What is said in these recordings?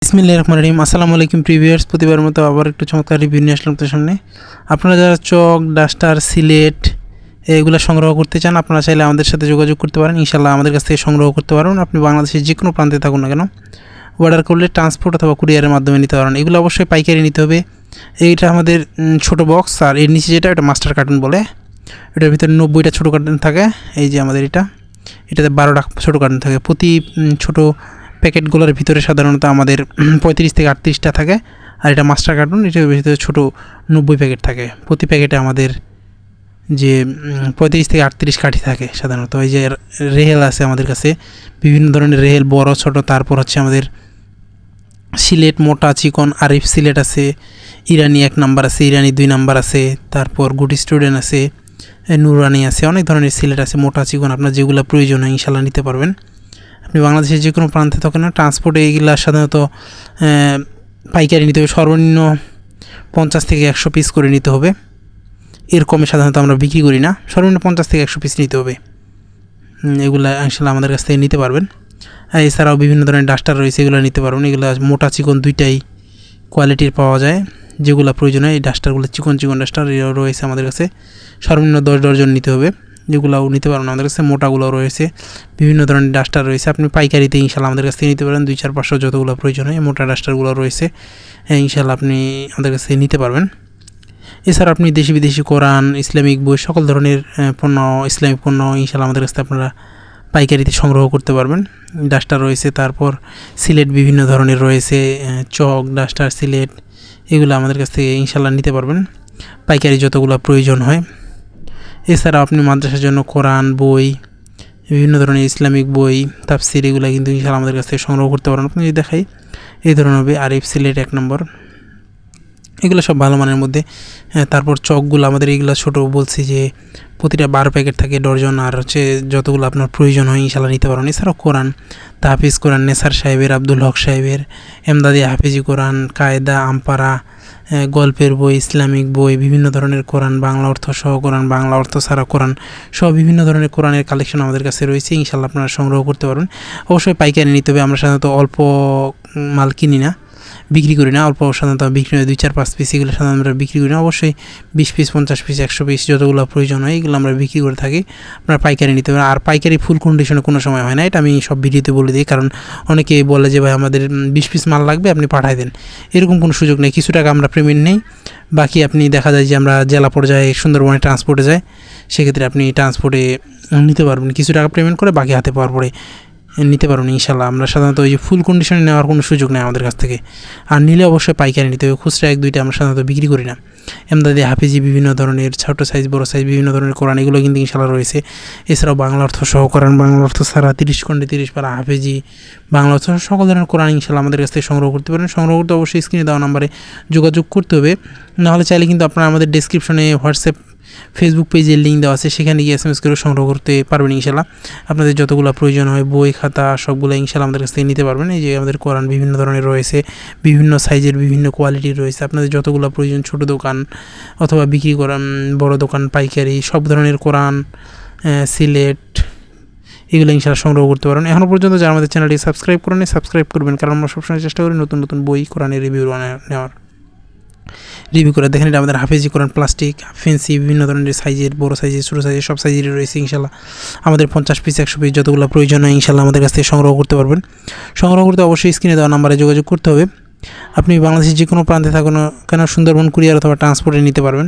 বিসমিল্লাহির রহমানির রহিম। আসসালামু আলাইকুম প্রিভিউয়ার্স, প্রতিবার মতো আবার একটু চমৎকার রিভিউ নিয়ে আসলাম আপনাদের সামনে। আপনারা যারা চক, ডাস্টার, সিলেট এগুলো সংগ্রহ করতে চান, আপনারা চাইলে আমাদের সাথে যোগাযোগ করতে পারেন। ইনশাআল্লাহ আমাদের কাছ থেকে সংগ্রহ করতে পারবেন। আপনি বাংলাদেশের যে কোনো প্রান্তে থাকুন না কেন, অর্ডার করলে ট্রান্সপোর্ট অথবা কুরিয়ারের মাধ্যমে নিতে পারেন। এগুলো অবশ্যই পাইকারি নিতে হবে। এইটা আমাদের ছোট বক্স, আর এর নিচে যেটা এটা মাস্টার কার্টুন বলে। এটার ভিতরে 90টা ছোটো কার্টুন থাকে। এই যে আমাদের এটাতে 12টা ছোটো কার্টুন থাকে। প্রতি ছোটো প্যাকেটগুলোর ভিতরে সাধারণত আমাদের 35 থেকে 38টা থাকে। আর এটা মাস্টার কার্টুন, এটার ভিতরে ছোটো 90 প্যাকেট থাকে। প্রতি প্যাকেটে আমাদের যে 35 থেকে 38 কাঠি থাকে সাধারণত। এই যে রেহেল আছে আমাদের কাছে, বিভিন্ন ধরনের রেহেল, বড় ছোট। তারপর হচ্ছে আমাদের সিলেট মোটা চিকন আরিফ সিলেট আছে, ইরানি 1 নাম্বার আছে, ইরানি 2 নাম্বার আছে, তারপর গুড স্টুডেন্ট আছে, নুরানি আছে, অনেক ধরনের সিলেট আছে মোটা চিকন। আপনার যেগুলো প্রয়োজন হয় ইনশাল্লাহ নিতে পারবেন। আপনি বাংলাদেশের যে কোনো প্রান্তে থাকেন না, ট্রান্সপোর্টে এইগুলো সাধারণত পাইকারি নিতে হবে। সর্বনিম্ন 50 থেকে 100 পিস করে নিতে হবে। এর কমে সাধারণত আমরা বিক্রি করি না। সর্বনিম্ন 50 থেকে 100 পিস নিতে হবে। এগুলো ইনশাল্লাহ আমাদের কাছ থেকে নিতে পারবেন। এছাড়াও বিভিন্ন ধরনের ডাস্টার রয়েছে, এগুলো নিতে পারবেন। এগুলো মোটা চিকন দুইটাই কোয়ালিটির পাওয়া যায়। যেগুলো প্রয়োজন হয় এই ডাস্টারগুলো চিকন ডাস্টার রয়েছে আমাদের কাছে। সর্বনিম্ন 10 ডজন নিতে হবে। যেগুলোও নিতে পারবেন আমাদের কাছে। মোটাগুলোও রয়েছে, বিভিন্ন ধরনের ডাস্টার রয়েছে। আপনি পাইকারিতে ইনশাল্লাহ আমাদের কাছ থেকে নিতে পারেন। 2-4-500 যতগুলো প্রয়োজন হয় মোটা ডাস্টারগুলো রয়েছে, ইনশাল্লাহ আপনি আমাদের কাছ থেকে নিতে পারবেন। এছাড়া আপনি দেশি বিদেশি কোরআন, ইসলামিক বই, সকল ধরনের পণ্য, ইসলামিক পণ্য ইনশাল্লাহ আমাদের কাছ থেকে আপনারা পাইকারিতে সংগ্রহ করতে পারবেন। ডাস্টার রয়েছে, তারপর সিলেট বিভিন্ন ধরনের রয়েছে, চক, ডাস্টার, সিলেট এগুলো আমাদের কাছ থেকে ইনশাল্লাহ নিতে পারবেন পাইকারি যতগুলো প্রয়োজন হয়। এছাড়াও আপনি মাদ্রাসার জন্য কোরআন বই, বিভিন্ন ধরনের ইসলামিক বই, তাফসির এগুলো কিন্তু ইনশাল্লাহ আমাদের কাছ থেকে সংগ্রহ করতে পারেন। আপনি যদি দেখাই এই ধরনের হবে আরিফ সিলেট 1 নম্বর, এগুলো সব ভালো মানের মধ্যে। তারপর চকগুলো আমাদের এইগুলো ছোটো বলছি যে প্রতিটা 12 প্যাকেট থাকে ডর্জন। আর হচ্ছে যতগুলো আপনার প্রয়োজন হয় ইনশাল্লাহ নিতে পারেন। এছাড়াও কোরআন, তাহফিজ কোরআন, নেসার সাহেবের, আব্দুল হক সাহেবের, এমদাদি হাফিজি কোরআন, কায়দা, আমপারা, গল্পের বই, ইসলামিক বই, বিভিন্ন ধরনের কোরআন, বাংলা অর্থ সহ কোরআন, বাংলা অর্থ ছাড়া কোরআন সব বিভিন্ন ধরনের কোরআনের কালেকশন আমাদের কাছে রয়েছে। ইনশাল্লাহ আপনারা সংগ্রহ করতে পারবেন। অবশ্যই পাইকারি নিতে হবে। আমরা সাধারণত অল্প মাল কিনি না, বিক্রি করি না। অল্প সাধারণত বিক্রি হয় 2-4-5 পিস, এগুলো সাধারণত আমরা বিক্রি করি না। অবশ্যই 20 পিস, 50 পিস, 100 পিস যতগুলো প্রয়োজন হয় এগুলো আমরা বিক্রি করে থাকি। আপনারা পাইকারি নিতে পারেন। আর পাইকারি ফুল কন্ডিশনে কোনো সময় হয় না, এটা আমি সব ভিডিওতে বলে দিই। কারণ অনেকে বলে যে ভাই আমাদের 20 পিস মাল লাগবে, আপনি পাঠাই দেন। এরকম কোনো সুযোগ নেই। কিছু টাকা আমরা পেমেন্ট নেই, বাকি আপনি দেখা যায় যে আমরা জেলা পর্যায়ে সুন্দরবনে ট্রান্সপোর্টে যাই, সেক্ষেত্রে আপনি ট্রান্সপোর্টে নিতে পারবেন। কিছু টাকা পেমেন্ট করে বাকি হাতে পাওয়ার পরে নিতে পারবেন ইনশাল্লাহ। আমরা সাধারণত ওই যে ফুল কন্ডিশনে নেওয়ার কোনো সুযোগ নেই আমাদের কাছ থেকে। আর নিলে অবশ্যই পাইকারি নিতে হবে। খুচরা 1-2টা আমরা সাধারণত বিক্রি করি না। এমদাদি হাফিজি বিভিন্ন ধরনের ছোটো সাইজ, বড় সাইজ বিভিন্ন ধরনের কোরআন এগুলো কিন্তু ইনশাল্লাহ রয়েছে। এছাড়াও বাংলা অর্থ সহ কোরআন, বাংলা অর্থ ছাড়া 30 খণ্ডে 30 পারা হাফিজি, বাংলা অর্থ সকল ধরনের কোরআন ইনশাল্লাহ আমাদের কাছ থেকে সংগ্রহ করতে পারেন। সংগ্রহ করতে অবশ্যই স্ক্রিনে দেওয়া নাম্বারে যোগাযোগ করতে হবে। নাহলে চাইলে কিন্তু আপনারা আমাদের ডেসক্রিপশনে হোয়াটসঅ্যাপ, ফেসবুক পেজের লিঙ্ক দেওয়া আছে, সেখানে গিয়ে SMS করে সংগ্রহ করতে পারবেন ইনশাল্লাহ। আপনাদের যতগুলো প্রয়োজন হয় বই খাতা সবগুলো ইনশাল্লাহ আমাদের কাছ থেকে নিতে পারবেন। এই যে আমাদের কোরআন বিভিন্ন ধরনের রয়েছে, বিভিন্ন সাইজের, বিভিন্ন কোয়ালিটির রয়েছে। আপনাদের যতগুলো প্রয়োজন, ছোট দোকান অথবা বিক্রি করান, বড় দোকান, পাইকারি সব ধরনের কোরআন, সিলেট এগুলো ইনশাল্লাহ সংগ্রহ করতে পারেন। এখনও পর্যন্ত যারা আমাদের চ্যানেলটি সাবস্ক্রাইব করেন, সাবস্ক্রাইব করবেন, কারণ আমরা সবসময় চেষ্টা করি নতুন নতুন বই কোরআনের রিভিউ করে দেখেন। এটা আমাদের হাফিজি কোরআন, প্লাস্টিক, ফেন্সি বিভিন্ন ধরনের সাইজের, বড় সাইজের, ছোটো সাইজের সব সাইজেরই রয়েছে ইনশাল্লাহ। আমাদের 50 পিস, 100 পিস যতগুলো প্রয়োজন হয় ইনশাল্লাহ আমাদের কাছ থেকে সংগ্রহ করতে পারবেন। সংগ্রহ করতে অবশ্যই স্ক্রিনে দেওয়া নাম্বারে যোগাযোগ করতে হবে। আপনি বাংলাদেশের যে কোনো প্রান্তে থাকুন কেন সুন্দরবন কুরিয়ার অথবা ট্রান্সপোর্টে নিতে পারবেন।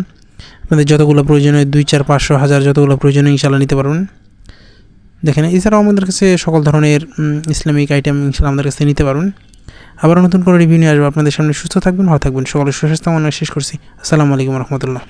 আপনাদের যতগুলো প্রয়োজন হয় 2-4-500-1000 যতগুলো প্রয়োজন হয় ইনশাল্লাহ নিতে পারবেন। দেখেন এছাড়াও আমাদের কাছে সকল ধরনের ইসলামিক আইটেম ইনশাল্লাহ আমাদের কাছে নিতে পারবেন। আবার নতুন করে রিভিউ নিয়ে আসবো আপনাদের সামনে। সুস্থ থাকবেন, ভালো থাকবেন, সকলের সুস্বাস্থ্য কামনা শেষ করছি। আসসালামু আলাইকুম রহমতুল্লাহ।